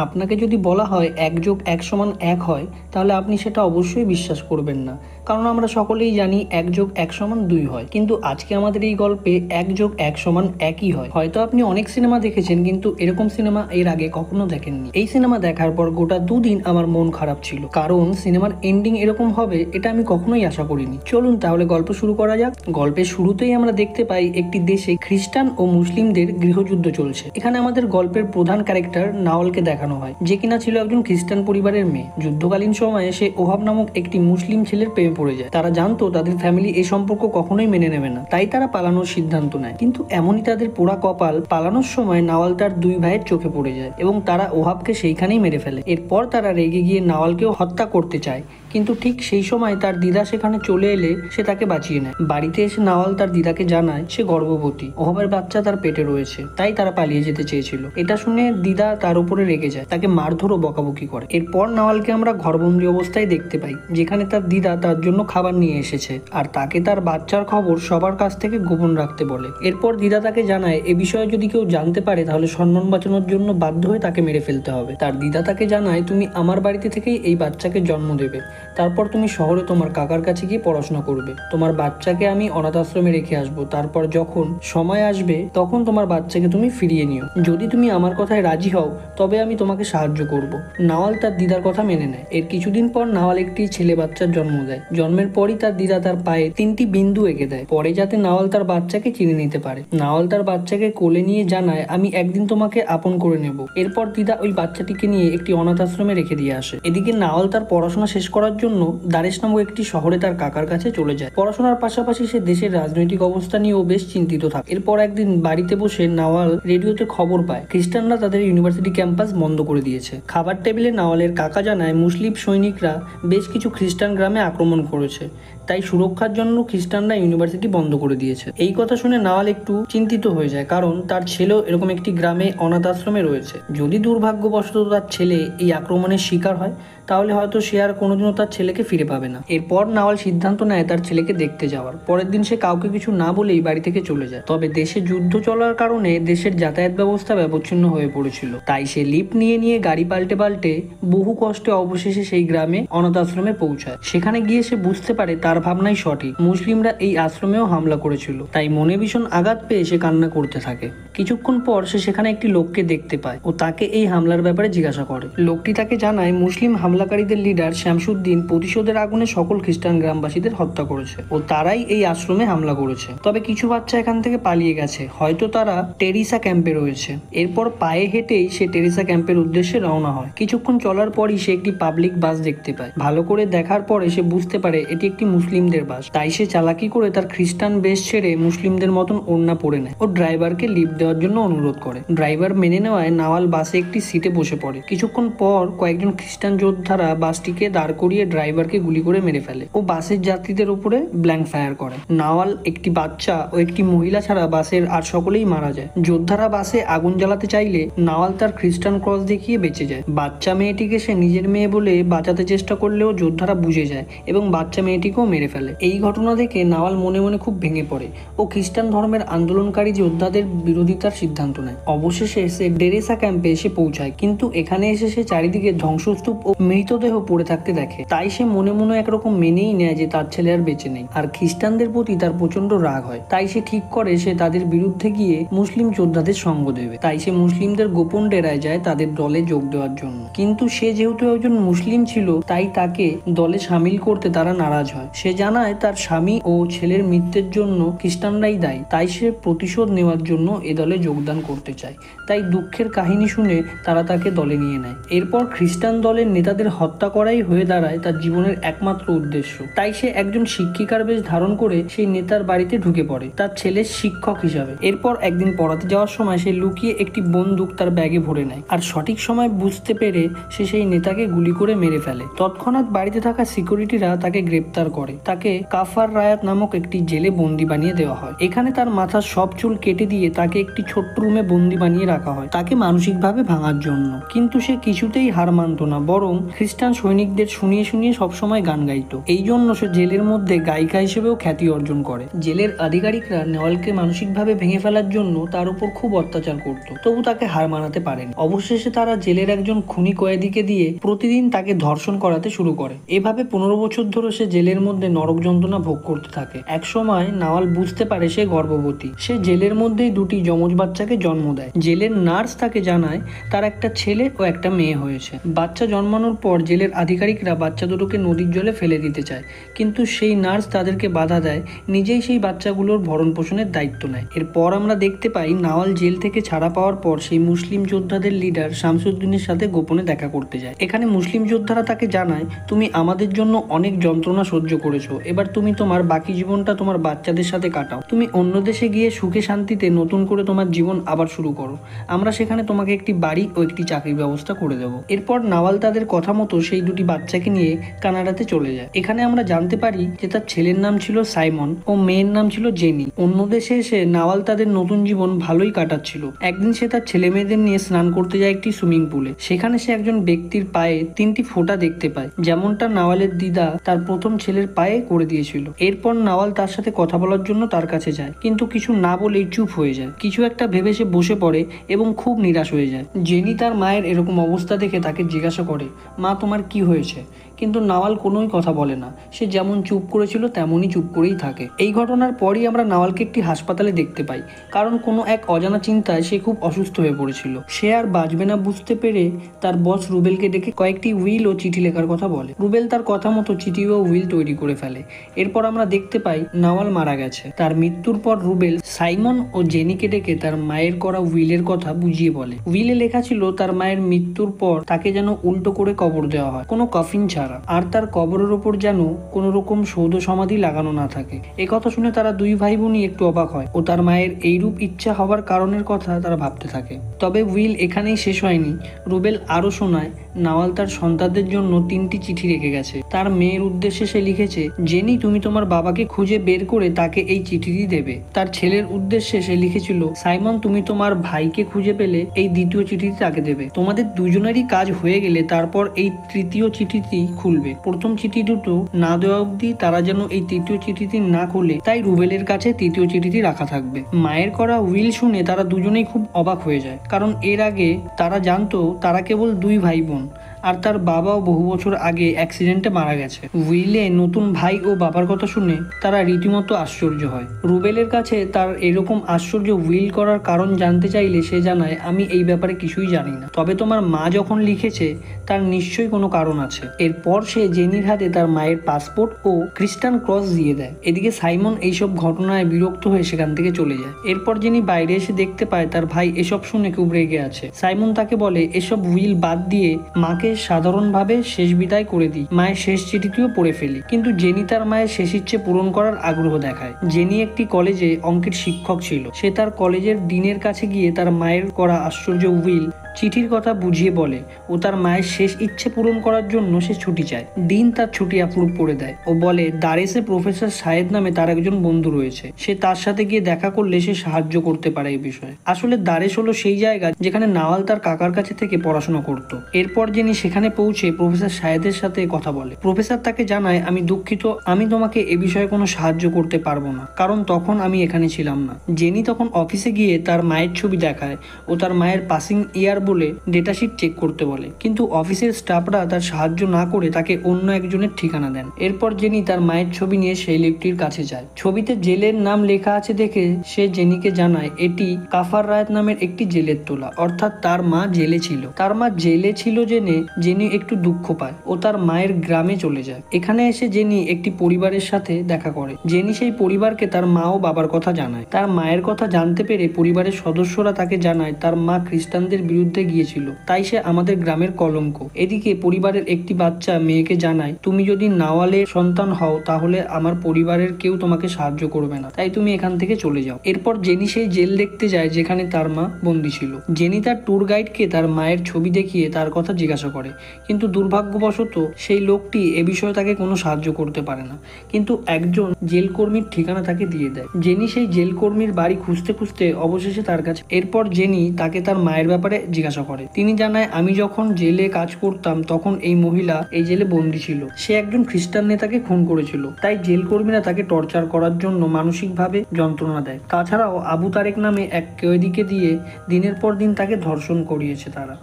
আপনাকে যদি বলা হয় 1+1=1 হয়, তাহলে আপনি সেটা অবশ্যই বিশ্বাস করবেন না, কারণ আমরা সকলেই জানি 1+1=2 হয়। কিন্তু আজকে আমাদের এই গল্পে 1+1=1ই হয়। হয়তো আপনি অনেক সিনেমা দেখেছেন, কিন্তু এরকম সিনেমা এর আগে কখনো দেখেননি। এই সিনেমা দেখার পর গোটা দুদিন আমার মন খারাপ ছিল, কারণ সিনেমার এন্ডিং এরকম হবে এটা আমি কখনোই আশা করিনি। চলুন তাহলে গল্প শুরু করা যাক। গল্পের শুরুতেই আমরা দেখতে পাই একটি দেশে খ্রিস্টান ও মুসলিমদের গৃহযুদ্ধ চলছে। এখানে আমাদের গল্পের প্রধান ক্যারেক্টার নাওয়ালকে দেখানো হয়, যে কিনা ছিল একজন খ্রিস্টান পরিবারের মেয়ে। যুদ্ধকালীন সময়ে সে ওহাব নামক একটি মুসলিম ছেলের প্রেমে পড়ে যায়। তারা জানতো তাদের ফ্যামিলি এই সম্পর্ক কখনোই মেনে নেবে না, তাই তারা পালানোর সিদ্ধান্ত নেয়। কিন্তু এমনই তাদের পোড়া কপাল, পালানোর সময় নাওয়াল তার দুই ভাইয়ের চোখে পড়ে যায় এবং তারা ওহাবকে সেইখানেই মেরে ফেলে। এরপর তারা রেগে গিয়ে নাওয়ালকেও হত্যা করতে চায়, কিন্তু ঠিক সেই সময় তার দিদা সেখানে চলে এলে সে তাকে বাঁচিয়ে নেয়। বাড়িতে এসে নাওয়াল তার দিদাকে জানায় সে গর্ভবতী, ওহাবের বাচ্চা তার পেটে রয়েছে, তাই তারা পালিয়ে যেতে চেয়েছিল। এটা শুনে দিদা তার উপরে রেগে যায়, তাকে মারধর ও বকাবকি করে। এরপর নাওয়ালকে আমরা ঘরবন্দি অবস্থায় দেখতে পাই, যেখানে তার দিদা তার জন্য খাবার নিয়ে এসেছে আর তাকে তার বাচ্চার খবর সবার কাছ থেকে গোপন রাখতে বলে। এরপর দিদা তাকে জানায় এ বিষয়ে যদি কেউ জানতে পারে তাহলে সম্মান বাঁচানোর জন্য বাধ্য হয়ে তাকে মেরে ফেলতে হবে। তার দিদা তাকে জানায় তুমি আমার বাড়িতে থেকেই এই বাচ্চাকে জন্ম দেবে, তারপর তুমি শহরে তোমার কাকার কাছে গিয়ে পড়াশোনা করবে। তোমার বাচ্চাকে আমি অনাথ আশ্রমে রেখে আসবো, তারপর যখন সময় আসবে তখন তোমার বাচ্চাকে তুমি ফিরিয়ে নিও। যদি তুমি আমার কথায় রাজি হও তবে আমি তোমাকে সাহায্য করব। নাওয়াল তার দিদার কথা মেনে নেয়। এর কিছুদিন পর নাওয়াল একটি ছেলে বাচ্চার জন্ম দেয়। জন্মের পরই তার দিদা তার পায়ে 3টি বিন্দু এঁকে দেয়, পরে যাতে নাওয়াল তার বাচ্চাকে চিনে নিতে পারে। নাওয়াল তার বাচ্চাকে কোলে নিয়ে জানায় আমি একদিন তোমাকে আপন করে নেব। এরপর দিদা ওই বাচ্চাটিকে নিয়ে একটি অনাথ আশ্রমে রেখে দিয়ে আসে। এদিকে নাওয়াল তার পড়াশোনা শেষ করার জন্য দারেশ নামক একটি শহরে তার কাকার কাছে চলে যায়। পড়াশোনার পাশাপাশি সে দেশের রাজনৈতিক অবস্থা নিয়েও বেশ চিন্তিত থাকে। এরপর একদিন বাড়িতে বসে নাওয়াল রেডিওতে খবর পায় খ্রিস্টানরা তাদের ইউনিভার্সিটি ক্যাম্পাস বন্ধ করে দিয়েছে। খাবার টেবিলে নাওয়ালের কাকা জানায় মুসলিম সৈনিকরা বেশ কিছু খ্রিস্টান গ্রামে আক্রমণ করেছে, তাই সুরক্ষার জন্য খ্রিস্টানরা ইউনিভার্সিটি বন্ধ করে দিয়েছে। এই কথা শুনে নাওয়াল একটু চিন্তিত হয়ে যায়, কারণ তার ছেলেও এরকম একটি গ্রামে অনাথ আশ্রমে রয়েছে। যদি দুর্ভাগ্যবশত তার ছেলে এই আক্রমণের শিকার হয় তাহলে হয়তো সে আর কোনোদিনও তার ছেলেকে ফিরে পাবে না। এরপর নাওয়াল সিদ্ধান্ত নেয় তার ছেলেকে দেখতে যাওয়ার। পরের দিন সে কাউকে কিছু না বলেই বাড়ি থেকে চলে যায়। তবে দেশে যুদ্ধ চলার কারণে দেশের যাতায়াত ব্যবস্থা বিচ্ছিন্ন হয়ে পড়েছিল, তাই সে লিফট নিয়ে গাড়ি পাল্টে পাল্টে বহু কষ্টে অবশেষে সেই গ্রামে অনাথ আশ্রমে পৌঁছায়। সেখানে গিয়ে সে বুঝতে পারে তার ভাবনাই সঠিক, মুসলিমরা এই আশ্রমেও হামলা করেছিল। তাই মনে ভীষণ আঘাত পেয়ে সে কান্না করতে থাকে। কিছুক্ষণ পর সে সেখানে একটি লোককে দেখতে পায় ও তাকে এই হামলার ব্যাপারে জিজ্ঞাসা করে। লোকটি তাকে জানায় মুসলিম হামলাকারীদের লিডার শামসুদ্দিন প্রতিশোধের আগুনে সকল খ্রিস্টান গ্রামবাসীদের হত্যা করেছে ও তারাই এই আশ্রমে হামলা করেছে। তবে কিছু বাচ্চা এখান থেকে পালিয়ে গেছে, হয়তো তারা টেরিসা ক্যাম্পে রয়েছে। এরপর পায়ে হেঁটেই সে টেরিসা ক্যাম্পের উদ্দেশ্যে রওনা হয়। কিছুক্ষণ চলার পরই সে একটি পাবলিক বাস দেখতে পায়। ভালো করে দেখার পরে সে বুঝতে পারে এটি একটি মুসলিমদের বাস, তাই সে চালাকি করে তার খ্রিস্টান বেশ ছেড়ে মুসলিমদের মতন ওড়না পরে নেয় ও ড্রাইভারকে লিফট দেওয়ার জন্য অনুরোধ করে। ড্রাইভার মেনে নেওয়ায় নাওয়াল বাসে একটি সিটে বসে পড়ে। কিছুক্ষণ পর কয়েকজন খ্রিস্টান যোদ্ধারা বাসটিকে দাঁড় করিয়ে ড্রাইভারকে গুলি করে মেরে ফেলে ও বাসের যাত্রীদের উপরে ব্ল্যাঙ্ক ফায়ার করে। নাওয়াল, একটি বাচ্চা ও একটি মহিলা ছাড়া বাসের আর সকলেই মারা যায়। যোদ্ধারা বাসে আগুন জ্বালাতে চাইলে নাওয়াল তার খ্রিস্টান ক্রস দেখিয়ে বেঁচে যায়। বাচ্চা মেয়েটিকে সে নিজের মেয়ে বলে বাঁচাতে চেষ্টা করলেও যোদ্ধারা বুঝে যায় এবং বাচ্চা মেয়েটিকেও মেরে ফেলে। এই ঘটনা দেখে নাওয়াল মনে মনে খুব ভেঙে পড়ে ও খ্রিস্টান ধর্মের আন্দোলনকারী যোদ্ধাদের বিরোধিতার সিদ্ধান্ত নেয়। অবশেষে সে ডেরেসা ক্যাম্পে এসে পৌঁছায়, কিন্তু এখানে এসে সে চারিদিকে ধ্বংসস্তূপ ও মৃতদেহ পড়ে থাকতে দেখে। তাই সে মনে মনে একরকম মেনেই নেয় যে তার ছেলে আর বেঁচে নেই, আর খ্রিস্টানদের প্রতি তার প্রচন্ড রাগ হয়। তাই সে ঠিক করে সে তাদের বিরুদ্ধে গিয়ে মুসলিম যোদ্ধাদের সঙ্গ দেবে। তাই সে মুসলিমদের গোপন ডেরায় যায় তাদের দলে যোগ দেওয়ার জন্য। কিন্তু সে যেহেতু একজন মুসলিম ছিল, তাই তাকে দলে সামিল করতে তারা নারাজ হয়। সে জানায় তার স্বামী ও ছেলের মৃত্যুর জন্য খ্রিস্টানরাই দায়ী, তাই সে প্রতিশোধ নেওয়ার জন্য এ দলে যোগদান করতে চায়। তাই দুঃখের কাহিনী শুনে তারা তাকে দলে নিয়ে নেয়। এরপর খ্রিস্টান দলের নেতাদের হত্যা করাই হয়ে দাঁড়ায় তার জীবনের একমাত্র উদ্দেশ্য। তাই সে একজন শিক্ষিকার বেশ ধারণ করে সেই নেতার বাড়িতে ঢুকে পড়ে তার ছেলের শিক্ষক হিসাবে। এরপর একদিন পড়াতে যাওয়ার সময় সে লুকিয়ে একটি বন্দুক তার ব্যাগে ভরে নেয়, আর সঠিক সময় বুঝতে পেরে সে সেই নেতাকে গুলি করে মেরে ফেলে। তৎক্ষণাৎ বাড়িতে থাকা সিকিউরিটিরা তাকে গ্রেপ্তার করে। তাকে কাফার রায়াত নামক একটি জেলে বন্দি বানিয়ে দেওয়া হয়। এখানে তার মাথার সব চুল কেটে দিয়ে তাকে একটি ছোট্ট রুমে বন্দি বানিয়ে রাখা হয় তাকে মানসিকভাবে ভাঙার জন্য। কিন্তু সে কিছুতেই হার মানত না, বরং খ্রিস্টান সৈনিকদের শুনিয়ে শুনিয়ে সবসময় গান গাইতো। এই জন্য সে জেলের মধ্যে গায়িকা হিসেবেও খ্যাতি অর্জন করে। জেলের আধিকারিকরা নেওয়ালকে মানসিকভাবে ভেঙে ফেলার জন্য তার উপর খুব অত্যাচার করত, তবু তাকে হার মানাতে পারেনি। অবশেষে তারা জেলের একজন খুনি কয়েদিকে দিয়ে প্রতিদিন তাকে ধর্ষণ করাতে শুরু করে। এভাবে 15 বছর ধরে সে জেলের মধ্যে নরক যন্ত্রণা ভোগ করতে থাকে। এক সময় নাওয়াল বুঝতে পারে সে গর্ভবতী। সে জেলের মধ্যেই দুটি যমজ বাচ্চাকে জন্ম দেয়। জেলের নার্স তাকে জানায় তার একটা ছেলে ও একটা মেয়ে হয়েছে। বাচ্চা জন্মানোর পর জেলের আধিকারিকরা বাচ্চা দুটোকে নদীর জলে ফেলে দিতে চায়, কিন্তু সেই নার্স তাদেরকে বাধা দেয়, নিজেই সেই বাচ্চাগুলোর ভরণ পোষণের দায়িত্ব নেয়। এরপর আমরা দেখতে পাই নাওয়াল জেল থেকে ছাড়া পাওয়ার পর সেই মুসলিম যোদ্ধাদের লিডার শামসুদ্দিনের সাথে গোপনে দেখা করতে যায়। এখানে মুসলিম যোদ্ধারা তাকে জানায়, তুমি আমাদের জন্য অনেক যন্ত্রণা সহ্য করেছো, এবার তুমি তোমার বাকি জীবনটা তোমার বাচ্চাদের সাথে কাটাও। তুমি অন্য দেশে গিয়ে সুখে শান্তিতে নতুন করে তোমার জীবন আবার শুরু করো। আমরা সেখানে তোমাকে একটি বাড়ি ও একটি চাকরির ব্যবস্থা করে দেব। এরপর নাওয়াল তাদের কথা মতো সেই দুটি বাচ্চাকে নিয়ে কানাডাতে চলে যায়। এখানে আমরা জানতে পারি যে তার ছেলের নাম ছিল সাইমন ও মেয়ের নাম ছিল জেনি। অন্য দেশে এসে নাওয়াল তাদের নতুন জীবন ভালোই কাটাচ্ছিল। একদিন সে তার ছেলে মেয়েদের নিয়ে স্নান করতে যায় একটি সুইমিং পুলে। সেখানে সে একজন ব্যক্তির পায়ে 3টি ফোঁটা দেখতে পায়, যেমনটা নাওয়ালের দিদা তার প্রথম ছেলের পায়ে করে দিয়েছিল। এরপর নাওয়াল তার সাথে কথা বলার জন্য তার কাছে যায়, কিন্তু কিছু না বলেই চুপ হয়ে যায়। কিছু একটা ভেবে সে বসে পড়ে এবং খুব নিরাশ হয়ে যায়। জেনি তার মায়ের এরকম অবস্থা দেখে তাকে জিজ্ঞাসা করে, মা তোমার কি হয়েছে? কিন্তু নাওয়াল কোনোই কথা বলে না। সে যেমন চুপ করেছিল তেমনই চুপ করেই থাকে। এই ঘটনার পরই আমরা নাওয়ালকে একটি হাসপাতালে দেখতে পাই, কারণ কোনো এক অজানা চিন্তায় সে খুব অসুস্থ হয়ে পড়েছিল। সে আর বাঁচবে না বুঝতে পেরে তার বস রুবেলকে ডেকে কয়েকটি উইল ও চিঠি লেখার কথা বলে। রুবেল তার কথা মতো চিঠি ও উইল তৈরি করে ফেলে। এরপর আমরা দেখতে পাই নাওয়াল মারা গেছে। তার মৃত্যুর পর রুবেল সাইমন ও জেনিকে ডেকে তার মায়ের করা উইলের কথা বুঝিয়ে বলে। উইলে লেখা ছিল তার মায়ের মৃত্যুর পর তাকে যেন উল্টো করে কবর দেওয়া হয়, কোনো কফিন ছাড়া, আর তার কবরের ওপর যেন কোনো রকম সৌধ সমাধি লাগানো না থাকে। এই কথা শুনে তারা দুই ভাই বোনই একটু অবাক হয় ও তার মায়ের এইরূপ ইচ্ছা হবার কারণের কথা তারা ভাবতে থাকে। তবে উইল এখানেই শেষ হয়নি। রুবেল আরো শোনায় নাওয়াল তার সন্তানদের জন্য 3টি চিঠি রেখে গেছে। তার মেয়ের উদ্দেশ্যে সে লিখেছে, জেনি তুমি তোমার বাবাকে খুঁজে বের করে তাকে এই চিঠিটি দেবে। তার ছেলের উদ্দেশ্যে সে লিখেছিল, সাইমন তুমি তোমার ভাইকে খুঁজে পেলে এই দ্বিতীয় চিঠিটি তাকে দেবে। তোমাদের দুজনেরই কাজ হয়ে গেলে তারপর এই তৃতীয় চিঠিটি খুলবে। প্রথম চিঠি দুটো না দেওয়া অবধি তারা যেন এই তৃতীয় চিঠিটি না খুলে, তাই রুবেলের কাছে তৃতীয় চিঠিটি রাখা থাকবে। মায়ের করা উইল শুনে তারা দুজনেই খুব অবাক হয়ে যায়, কারণ এর আগে তারা জানতো তারা কেবল 2 ভাই বোন, আর তার বাবাও বহু বছর আগে অ্যাক্সিডেন্টে মারা গেছে। উইলে নতুন ভাই ও বাবার কথা শুনে তারা রীতিমতো আশ্চর্য হয়। রুবেলের কাছে তার এরকম আশ্চর্য উইল করার কারণ জানতে চাইলে সে জানায়, আমি এই ব্যাপারে কিছুই জানি না, তবে তোমার মা যখন লিখেছে তার নিশ্চয়ই কোনো কারণ আছে। এরপর সে জেনির হাতে তার মায়ের পাসপোর্ট ও খ্রিস্টান ক্রস দিয়ে দেয়। এদিকে সাইমন এইসব ঘটনায় বিরক্ত হয়ে সেখান থেকে চলে যায়। এরপর জেনি বাইরে এসে দেখতে পায় তার ভাই এসব শুনে খুব রেগে আছে। সাইমন তাকে বলে এসব উইল বাদ দিয়ে মাকে সাধারণভাবে শেষ বিদায় করে দিই, মায়ের শেষ চিঠিটিও পড়ে ফেলি। কিন্তু জেনি তার মায়ের শেষ ইচ্ছে পূরণ করার আগ্রহ দেখায়। জেনি একটি কলেজে অঙ্কের শিক্ষক ছিল। সে তার কলেজের ডিনের কাছে গিয়ে তার মায়ের করা আশ্চর্য উইল চিঠির কথা বুঝিয়ে বলে ও তার মায়ের শেষ ইচ্ছে পূরণ করার জন্য সে ছুটি চায়। ডিন তার ছুটি অ্যাপ্রুভ করে দেয় ও বলে দারেসে প্রফেসর সায়েদ নামে তার একজন বন্ধু রয়েছে, সে তার সাথে গিয়ে দেখা করলে সে সাহায্য করতে পারে এই বিষয়ে। আসলে দারেস হলো সেই জায়গা যেখানে নাওয়াল তার কাকার কাছে থেকে পড়াশোনা করত। এরপর জেনি সেখানে পৌঁছে প্রফেসর সায়েদের সাথে কথা বলে। প্রফেসর তাকে জানায়, আমি দুঃখিত, আমি তোমাকে এ বিষয়ে কোনো সাহায্য করতে পারবো না, কারণ তখন আমি এখানে ছিলাম না। জেনি তখন অফিসে গিয়ে তার মায়ের ছবি দেখায় ও তার মায়ের পাসিং ইয়ার বলে ডেটাশিট চেক করতে বলে, কিন্তু অফিসের স্টাফরা তার সাহায্য না করে তাকে অন্য একজনের ঠিকানা দেন। এরপর জেনি তার মায়ের ছবি নিয়ে সেই লোকটির কাছে যায়। ছবিতে জেলের নাম লেখা আছে দেখে সে জেনিকে জানায় এটি কাফার রায়াত নামের একটি জেলের তোলা, অর্থাৎ তার মা জেলে ছিল। তার মা জেলে ছিল জেনে জেনি একটু দুঃখ পায় ও তার মায়ের গ্রামে চলে যায়। এখানে এসে জেনি একটি পরিবারের সাথে দেখা করে। জেনি সেই পরিবারকে তার মা ও বাবার কথা জানায়। তার মায়ের কথা জানতে পেরে পরিবারের সদস্যরা তাকে জানায় তার মা খ্রিস্টানদের বিরুদ্ধে বলতে গিয়েছিল, তাই সে আমাদের গ্রামের কলঙ্ক। এদিকে পরিবারের একটি বাচ্চা মেয়েকে জানায়, তুমি যদি নাওয়ালের সন্তান হও তাহলে আমার পরিবারের কেউ তোমাকে সাহায্য করবে না, তাই তুমি এখান থেকে চলে যাও। এরপর জেনি সেই জেল দেখতে যায় যেখানে তার মা বন্দী ছিল। জেনি তার ট্যুর গাইডকে তার মায়ের ছবি দেখিয়ে তার কথা জিজ্ঞাসা করে, কিন্তু দুর্ভাগ্যবশত সেই লোকটি এ বিষয়ে তাকে কোনো সাহায্য করতে পারে না। কিন্তু একজন জেল কর্মীর ঠিকানা তাকে দিয়ে দেয়। জেনি সেই জেল কর্মীর বাড়ি খুঁজতে খুঁজতে অবশেষে তার কাছে। এরপর জেনি তাকে তার মায়ের ব্যাপারে জিজ্ঞাসা করে। তিনি জানায়, আমি যখন জেলে কাজ করতাম তখন এই মহিলা এই জেলে বন্দী ছিল। সে একজন খ্রিস্টান নেতাকে খুন করেছিল, তাই জেল কর্মীরা তাকে টর্চার করার জন্য মানসিকভাবে যন্ত্রণা দেয়। তাছাড়াও আবু তারেক নামে এক কয়েদিকে দিয়ে দিনের পর দিন তাকে ধর্ষণ করিয়েছে তারা।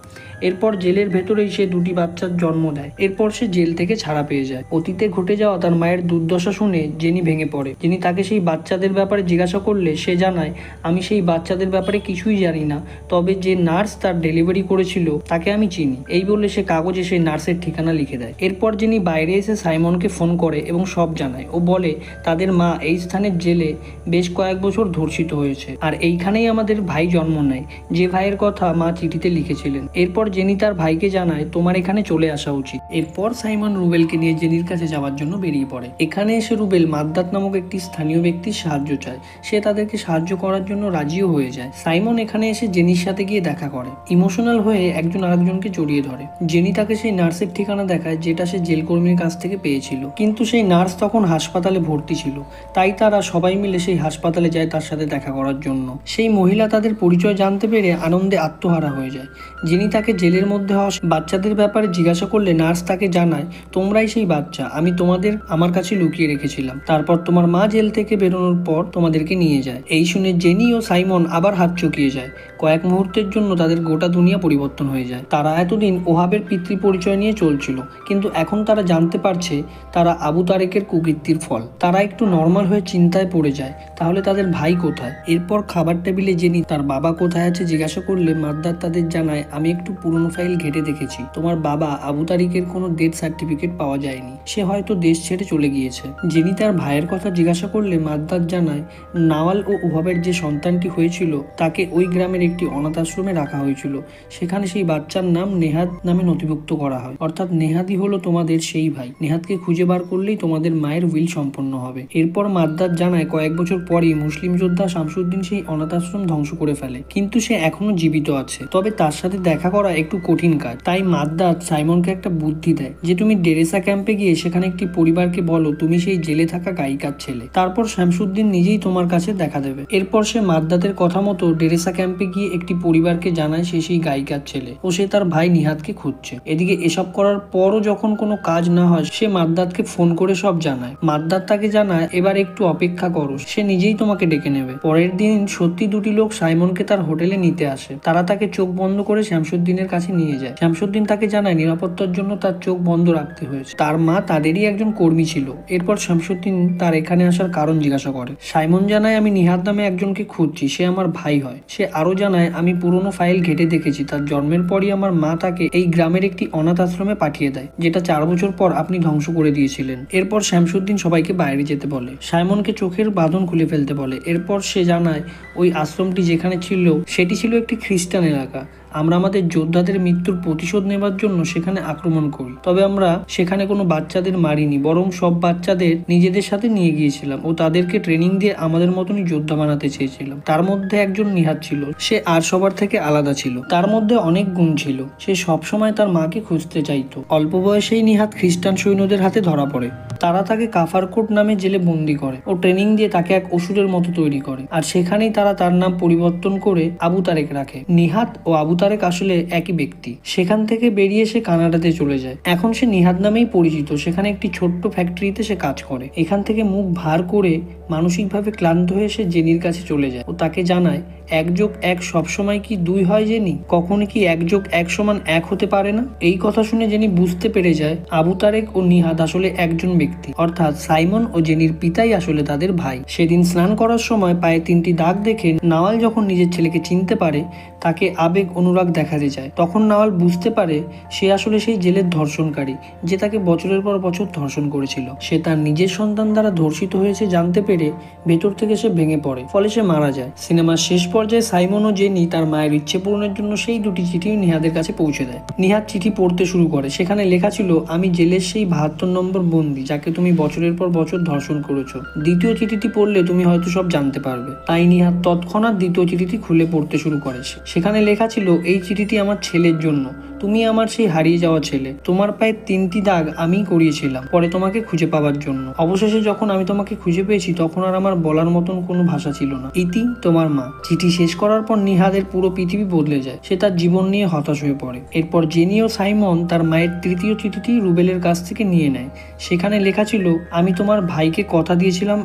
এরপর জেলের ভেতরেই সে দুটি বাচ্চার জন্ম দেয়। এরপর সে জেল থেকে ছাড়া পেয়ে যায়। অতীতে ঘটে যাওয়া তার মায়ের দুর্দশা শুনে জেনি ভেঙে পড়ে। জেনি তাকে সেই বাচ্চাদের ব্যাপারে জিজ্ঞাসা করলে সে জানায়, আমি সেই বাচ্চাদের ব্যাপারে কিছুই জানি না, তবে যে নার্স তার ডেলিভারি করেছিল তাকে আমি চিনি। এই বলে সে কাগজে সেই নার্সের ঠিকানা লিখে দেয়। এরপর জেনি বাইরে এসে সাইমনকে ফোন করে এবং সব জানায়। ও বলে তাদের মা এই স্থানের জেলে বেশ কয়েক বছর ধর্ষিত হয়েছে, আর এইখানেই আমাদের ভাই জন্ম নেয়, যে ভাইয়ের কথা মা চিঠিতে লিখেছিলেন। এরপর জেনি তার ভাইকে জানায়, তোমার এখানে চলে আসা উচিত। এরপর সাইমন রুবেলকে নিয়ে জেনির কাছে যাওয়ার জন্য বেরিয়ে পড়ে। এখানে এসে রুবেল মাদ্দাত নামক একটি স্থানীয় ব্যক্তির সাহায্য চায়। সে তাদেরকে সাহায্য করার জন্য রাজিও হয়ে যায়। সাইমন এখানে এসে জেনির সাথে গিয়ে দেখা করে। ইমোশনাল হয়ে একজন আরেকজনকে জড়িয়ে ধরে। জেনি তাকে সেই নার্সের ঠিকানা দেখায় যেটা সে জেল কর্মীর কাছ থেকে পেয়েছিল, কিন্তু সেই নার্স তখন হাসপাতালে ভর্তি ছিল, তাই তারা সবাই মিলে সেই হাসপাতালে যায় তার সাথে দেখা করার জন্য। সেই মহিলা তাদের পরিচয় জানতে পেরে আনন্দে আত্মহারা হয়ে যায়। জেনি তাকে জেলের মধ্যে হওয়া বাচ্চাদের ব্যাপারে জিজ্ঞাসা করলে নার্স তাকে জানায়, তোমরাই সেই বাচ্চা, আমি তোমাদের আমার কাছে লুকিয়ে রেখেছিলাম। তারপর তোমার মা জেল থেকে বেরোনোর পর তোমাদেরকে নিয়ে যায়। এই শুনে জেনি ও সাইমন আবার হাত চকিয়ে যায়। কয়েক মুহূর্তের জন্য তাদের গোটা দুনিয়া পরিবর্তন হয়ে যায়। তারা এতদিন ওহাবের পিতৃ পরিচয় নিয়ে চলছিল, কিন্তু এখন তারা জানতে পারছে তারা আবু তারেকের কুকীর্তির ফল। তারা একটু নর্মাল হয়ে চিন্তায় পড়ে যায়, তাহলে তাদের ভাই কোথায়। এরপর খাবার টেবিলে জেনি তার বাবা কোথায় আছে জিজ্ঞাসা করলে মাদ্দার তাদের জানায়, আমি একটু পুরনো ফাইল ঘেটে দেখেছি, তোমার বাবা আবু তারিকের কোনো ডেথ সার্টিফিকেট পাওয়া যায়নি, সে হয়তো দেশ ছেড়ে চলে গিয়েছে। জেনি তার ভাইয়ের কথা জিজ্ঞাসা করলে মাদ্দার জানায়, নাওয়াল ও ওহাবের যে সন্তানটি হয়েছিল তাকে ওই গ্রামের একটি অনাথ আশ্রমে রাখা হয়েছিল। সেখানে সেই বাচ্চার নাম নেহাদ নামে নথিভুক্ত করা হয়, অর্থাৎ নেহাদই হলো তোমাদের সেই ভাই। নেহাদকে খুঁজে বার করলেই তোমাদের মায়ের উইল সম্পন্ন হবে। এরপর মাদ্দার জানায়, কয়েক বছর পরই মুসলিম যোদ্ধা শামসুদ্দিন সেই অনাথ আশ্রম ধ্বংস করে ফেলে, কিন্তু সে এখনো জীবিত আছে। তবে তার সাথে দেখা করা একটু কঠিন কাজ, তাই মাদ্দার সাইমনকে একটা বুদ্ধি দেয় যে তুমি ডেরেসা ক্যাম্পে গিয়ে সেখানে একটি পরিবারকে বলো তুমি সেই জেলে থাকা গায়িকার ছেলে, তারপর শামসুদ্দিন নিজেই তোমার কাছে দেখা দেবে। এরপর সে মাদ্দাতের কথা মতো ডেরেসা ক্যাম্পে গিয়ে একটি পরিবারকে জানায় সে সেই গায়িকার ছেলে ও সে তার ভাই নিহাদকে খুঁজছে। এদিকে এসব করার পরও যখন কোনো কাজ না হয় সে মাদ্দাতকে ফোন করে সব জানায়। মাদ্দাত তাকে জানায়, এবার একটু অপেক্ষা করো, সে নিজেই তোমাকে ডেকে নেবে। পরের দিন সত্যি দুটি লোক সাইমনকে তার হোটেলে নিতে আসে। তারা তাকে চোখ বন্ধ করে শামসুদ্দিনের কাছে নিয়ে যায়। শামসুদ্দিন তাকে জানায় নিরাপত্তার জন্য তার চোখ বন্ধ রাখতে হয়েছে, তার মা তাদেরই একজন কর্মী ছিল। এরপর শামসুদ্দিন তার এখানে আসার কারণ জিজ্ঞাসা করে। সাইমন জানায়, আমি নিহাদ নামে একজনকে খুঁজছি, সে আমার ভাই হয়। সে আরো জানায়, আমি পুরনো ফাইল ঘেটে দেখেছি, তার জন্মের পরই আমার মা তাকে এই গ্রামের একটি অনাথ আশ্রমে পাঠিয়ে দেয়, যেটা 4 বছর পর আপনি ধ্বংস করে দিয়েছিলেন। এরপর শামসুদ্দিন সবাইকে বাইরে যেতে বলে, সাইমনকে চোখের বাঁধন খুলে ফেলতে বলে। এরপর সে জানায় ওই আশ্রমটি যেখানে ছিল সেটি ছিল একটি খ্রিস্টান এলাকা। আমরা আমাদের যোদ্ধাদের মৃত্যুর প্রতিশোধ নেবার জন্য সেখানে আক্রমণ করি, তবে আমরা সেখানে কোনো বাচ্চাদের মারিনি, বরং সব বাচ্চাদের নিজেদের সাথে নিয়ে গিয়েছিলাম ও তাদেরকে ট্রেনিং দিয়ে আমাদের মতনই যোদ্ধা বানাতে চেয়েছিলাম। তার মধ্যে একজন নিহাদ ছিল, সে আর সবার থেকে আলাদা ছিল, তার মধ্যে অনেক গুণ ছিল। সে সবসময় তার মাকে খুঁজতে চাইতো। অল্প বয়সেই নিহাদ খ্রিস্টান সৈন্যদের হাতে ধরা পড়ে। তারা তাকে কাফারকোট নামে জেলে বন্দি করে ও ট্রেনিং দিয়ে তাকে এক অসুরের মতো তৈরি করে, আর সেখানেই তারা তার নাম পরিবর্তন করে আবু তারেক রাখে। নিহাদ ও আবু তারেক আসলে একই ব্যক্তি। সেখান থেকে বেরিয়ে সে কানাডাতে চলে যায়। এখন সে নিহাদ নামেই পরিচিত। সেখানে একটি ছোট্ট ফ্যাক্টরিতে সে কাজ করে। এখান থেকে মুখ ভার করে মানসিকভাবে ক্লান্ত হয়ে সে জেনির কাছে চলে যায় ও তাকে জানায় 1+1 সবসময় কি 2 হয় জেনি? কখনো কি 1+1 = 1 হতে পারে না? এই কথা শুনে জেনি বুঝতে পেরে যায় আবু তারেক ও নিহাদ আসলে একজন ব্যক্তি। ব্যক্তি, অর্থাৎ সাইমন ও জেনির পিতাই আসলে তাদের ভাই। সেদিন স্নান করার সময় পায়ে 3টি দাগ দেখে নাওয়াল যখন নিজের ছেলেকে চিনতে পারে, তাকে আবেগ অনুরাগ দেখাতে যায়। তখন নাওয়াল বুঝতে পারে সে আসলে সেই জেলের ধর্ষণকারী, যে তাকে বছরের পর বছর ধর্ষণ করেছিল। সে তার নিজের সন্তান দ্বারা ধর্ষিত হয়েছে জানতে পেরে ভেতর থেকে সে ভেঙে পড়ে, ফলে সে মারা যায়। সিনেমার শেষ পর্যায়ে সাইমন ও জেনি তার মায়ের ইচ্ছে পূরণের জন্য সেই 2টি চিঠি নিহাদের কাছে পৌঁছে দেয়। নিহাদ চিঠি পড়তে শুরু করে। সেখানে লেখা ছিল, আমি জেলের সেই 72 নম্বর বন্দি যাকে তুমি বছরের পর বছর ধর্ষণ করেছো। দ্বিতীয় চিঠিটি পড়লে তুমি হয়তো সব জানতে পারবে। তাই নিহাদ তৎক্ষণাৎ দ্বিতীয় চিঠিটি খুলে পড়তে শুরু করে। সেখানে লেখা ছিল, এই চিঠিটি আমার ছেলের জন্য। তুমি আমার সেই হারিয়ে যাওয়া ছেলে। তোমার পায়ে 3টি দাগ আমি করিয়েছিলাম পরে তোমাকে খুঁজে পাওয়ার জন্য। অবশেষে যখন আমি তোমাকে খুঁজে পেয়েছি তখন আর আমার বলার মতন কোনো ভাষা ছিল না। ইতি, তোমার মা। চিঠি শেষ করার পর নিহাদের পুরো পৃথিবী বদলে যায়। সে তার জীবন নিয়ে হতাশ হয়ে পড়ে। এরপর জেনি ও সাইমন তার মায়ের 3য় চিঠিটি রুবেলের কাছ থেকে নিয়ে নেয়। সেখানে লেখা ছিল, আমি তোমার ভাইকে কথা দিয়েছিলাম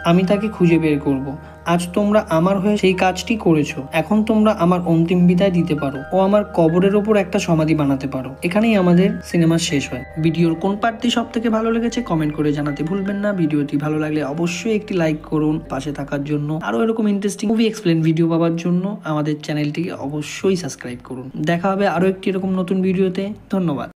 আমি তাকে খুঁজে বের করব। আজ তোমরা আমার হয়ে সেই কাজটি করেছো। এখন তোমরা আমার অন্তিম বিদায় দিতে পারো ও আমার কবরের ওপর একটা সমাধি বানাতে পারো। এখানেই আমাদের সিনেমা শেষ হয়। ভিডিওর কোন পার্টটি সব থেকে ভালো লেগেছে কমেন্ট করে জানাতে ভুলবেন না। ভিডিওটি ভালো লাগলে অবশ্যই একটি লাইক করুন। পাশে থাকার জন্য, আরো এরকম ইন্টারেস্টিং মুভি এক্সপ্লেন ভিডিও পাওয়ার জন্য আমাদের চ্যানেলটিকে অবশ্যই সাবস্ক্রাইব করুন। দেখা হবে আরো একটি এরকম নতুন ভিডিওতে। ধন্যবাদ।